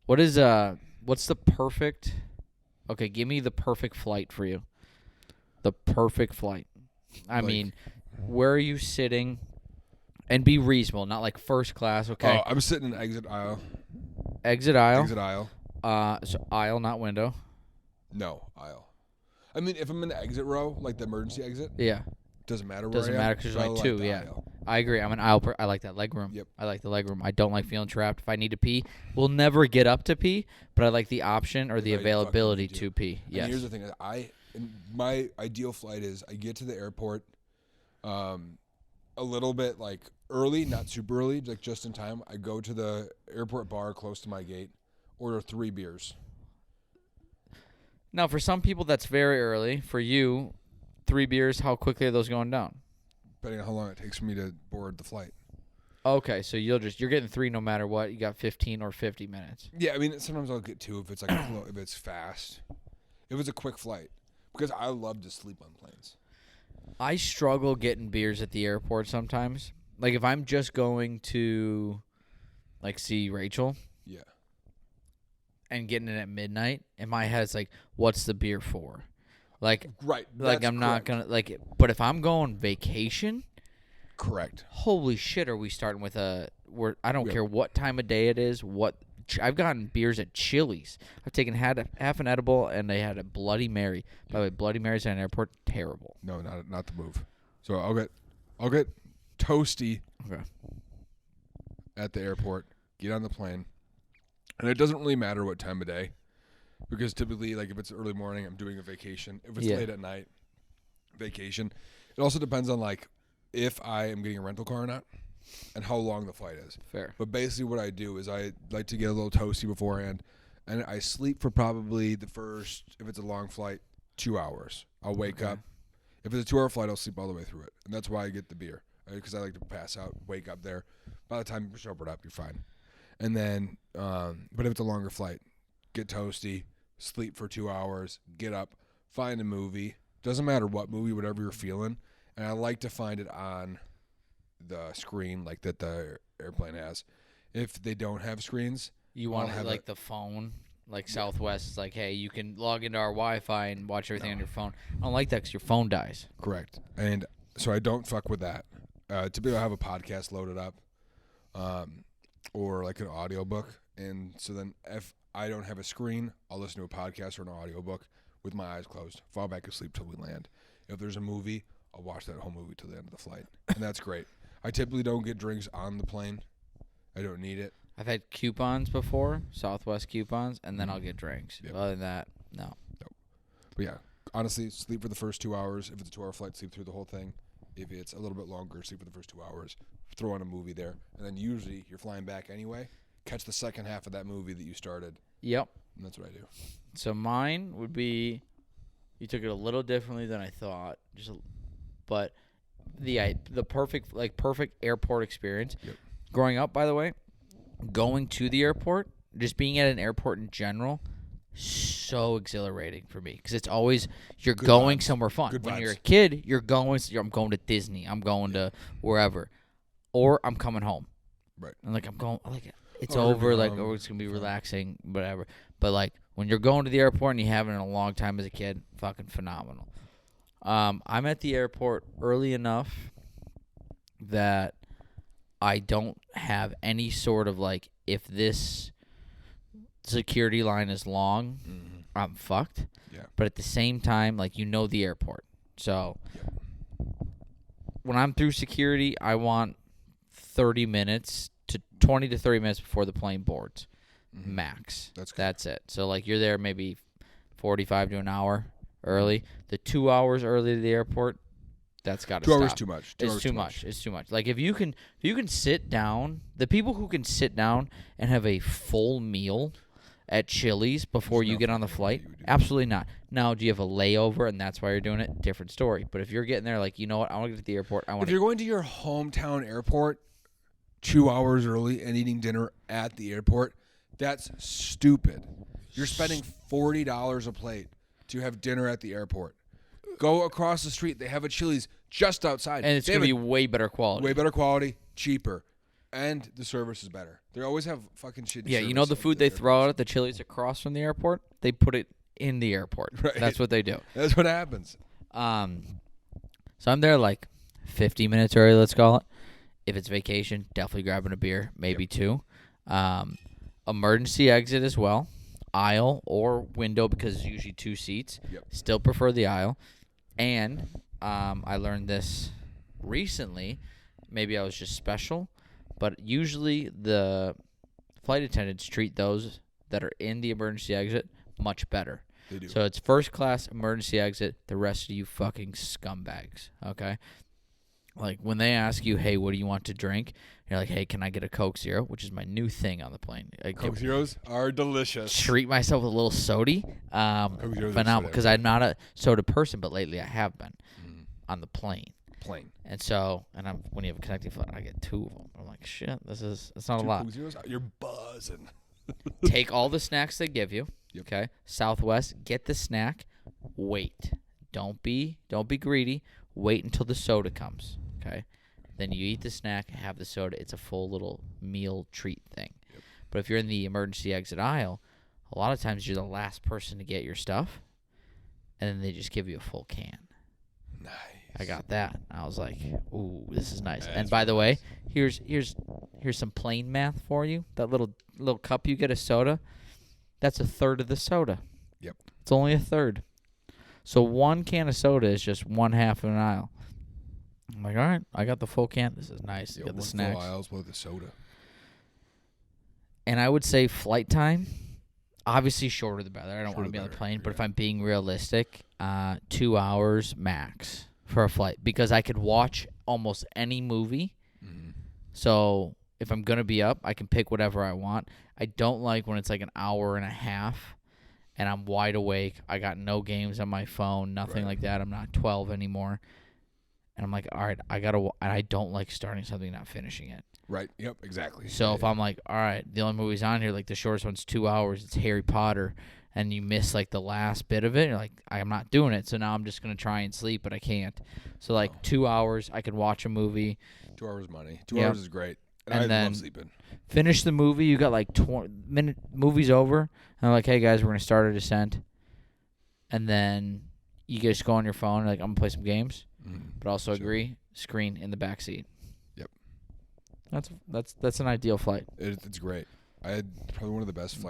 What's the perfect? Okay, give me the perfect flight for you. The perfect flight. I mean, where are you sitting? And be reasonable, not like first class. Okay. Oh, I'm sitting in exit aisle. Exit aisle. Exit aisle. So aisle, not window. No, aisle. I mean, if I'm in the exit row, like the emergency exit, Yeah. doesn't matter where Doesn't I am. matter because there's only two. the Yeah. aisle. I agree. I'm an aisle. I like that leg room. Yep. I like the leg room. I don't like feeling trapped. If I need to pee, we'll never get up to pee, but I like the option or the If I availability fucking to pee. And Yes. here's the thing: my ideal flight is I get to the airport, a little bit like early, not super early, like just in time. I go to the airport bar close to my gate, order 3 beers. Now, for some people, that's very early. For you, 3 beers, how quickly are those going down? Depending on how long it takes for me to board the flight. Okay, so you're getting 3 no matter what. You got 15 or 50 minutes. Yeah, I mean sometimes I'll get 2 if it's like if it's fast, if it's a quick flight, because I love to sleep on planes. I struggle getting beers at the airport sometimes. Like if I'm just going to like see Rachel Yeah. and getting it at midnight, in my head it's like, what's the beer for? Like Right. like I'm not gonna like but if I'm going vacation, correct. holy shit, are we starting with I don't care what time of day it is, I've gotten beers at Chili's. I've taken half an edible and they had a Bloody Mary. By the way, Bloody Marys at an airport, terrible. No, not the move. So I'll get toasty Okay. at the airport, get on the plane, and it doesn't really matter what time of day, because typically, like if it's early morning, I'm doing a vacation. If it's late at night, vacation. It also depends on like if I am getting a rental car or not, and how long the flight is. Fair. But basically, what I do is I like to get a little toasty beforehand, and I sleep for probably the first, if it's a long flight, 2 hours. I'll wake up. If it's a 2-hour flight, I'll sleep all the way through it, and that's why I get the beer, because I like to pass out, wake up there. By the time you sober up, you're fine. And then, but if it's a longer flight, get toasty, sleep for 2 hours, get up, find a movie. Doesn't matter what movie, whatever you're feeling. And I like to find it on the screen like that the airplane has. If they don't have screens, You want to like the phone, like Southwest is like, hey, you can log into our Wi-Fi and watch everything on your phone. I don't like that because your phone dies. correct. And so I don't fuck with that. Typically, I have a podcast loaded up, or like an audiobook. And so then if I don't have a screen, I'll listen to a podcast or an audiobook with my eyes closed, fall back asleep till we land. If there's a movie, I'll watch that whole movie till the end of the flight. And that's great. I typically don't get drinks on the plane. I don't need it. I've had coupons before, Southwest coupons, and then I'll get drinks. Yep. Other than that, no. But yeah, honestly, sleep for the first 2 hours. If it's a 2-hour flight, sleep through the whole thing. If it's a little bit longer, sleep for the first 2 hours. Throw on a movie there. And then usually you're flying back anyway. Catch the second half of that movie that you started. Yep. And that's what I do. So mine would be, you took it a little differently than I thought, but the perfect airport experience. Yep. Growing up, by the way, going to the airport, just being at an airport in general, so exhilarating for me because it's always you're Good going vibes. somewhere fun. Good When vibes. you're a kid, I'm going to Disney, I'm going to wherever, or I'm coming home. Right. And like I'm going, like it's Or over, you're like home. oh, it's gonna be relaxing, whatever. But like when you're going to the airport and you haven't in a long time as a kid, fucking phenomenal. I'm at the airport early enough that I don't have any sort of like, if this security line is long, I'm fucked. Yeah. But at the same time, like, you know the airport. So when I'm through security, I want 20 to 30 minutes before the plane boards, max. That's it. So like you're there maybe 45 to an hour early. The 2 hours early to the airport, that's got to 2 stop. hours too much. It's too much. It's too much. Like if you can sit down, the people who can sit down and have a full meal at Chili's before you get on the flight, absolutely not. Now, do you have a layover and that's why you're doing it? Different story. But if you're getting there, like, you know what, I want to get to the airport. If you're going to your hometown airport 2 hours early and eating dinner at the airport, that's stupid. You're spending $40 a plate to have dinner at the airport. Go across the street. They have a Chili's just outside. And it's going to be way better quality. Way better quality, cheaper. And the service is better. They always have fucking shitty Yeah, service you know the at food the they throw out airports. at the Chili's across from the airport? They put it in the airport. Right. That's what they do. That's what happens. So I'm there like 50 minutes early, let's call it. If it's vacation, definitely grabbing a beer, maybe two. Emergency exit as well. Aisle or window because it's usually 2 seats. Yep. Still prefer the aisle. And I learned this recently. Maybe I was just special. But usually the flight attendants treat those that are in the emergency exit much better. They do. So it's first class emergency exit. The rest of you fucking scumbags, okay? Like when they ask you, hey, what do you want to drink? You're like, hey, can I get a Coke Zero? Which is my new thing on the plane. Coke Zeros are delicious. Treat myself with a little sody. Zeros are But now, so because I'm not a soda person, but lately I have been on the plane. And so, when you have a connecting flight, I get 2 of them. I'm like, shit, it's not a lot. Coke Zeros? You're buzzing. Take all the snacks they give you. Yep. Okay. Southwest, get the snack. Wait. Don't be greedy. Wait until the soda comes. Okay. Then you eat the snack, have the soda. It's a full little meal treat thing. Yep. But if you're in the emergency exit aisle, a lot of times you're the last person to get your stuff, and then they just give you a full can. Nice. I got that. I was like, ooh, this is nice. That's And by the really way, here's some plain math for you. That little cup you get of soda, that's a third of the soda. Yep. It's only a third. So 1 can of soda is just 1/2 of an aisle. I'm like, all right, I got the full can. This is nice. You got the snacks. Full aisles with the soda. And I would say flight time, obviously shorter the better. I don't want to be on the better, plane, but yeah. if I'm being realistic, 2 hours max for a flight because I could watch almost any movie. Mm-hmm. So if I'm going to be up, I can pick whatever I want. I don't like when it's like an hour and a half and I'm wide awake. I got no games on my phone, nothing like that. I'm not 12 anymore. And I'm like, all right, I don't like starting something and not finishing it. Right. Yep. Exactly. So if I'm like, all right, the only movies on here, like the shortest one's 2 hours, it's Harry Potter, and you miss like the last bit of it, you're like, I'm not doing it. So now I'm just going to try and sleep, but I can't. So like 2 hours, I could watch a movie. 2 hours money. 2 Yep. hours is great. And I then love sleeping. Finish the movie. You got like 20-minute movie's over. And I'm like, hey guys, we're going to start a descent. And then you just go on your phone, like, I'm going to play some games. But also agree, screen in the back seat. Yep. That's an ideal flight. It's great. I had probably one of the best flights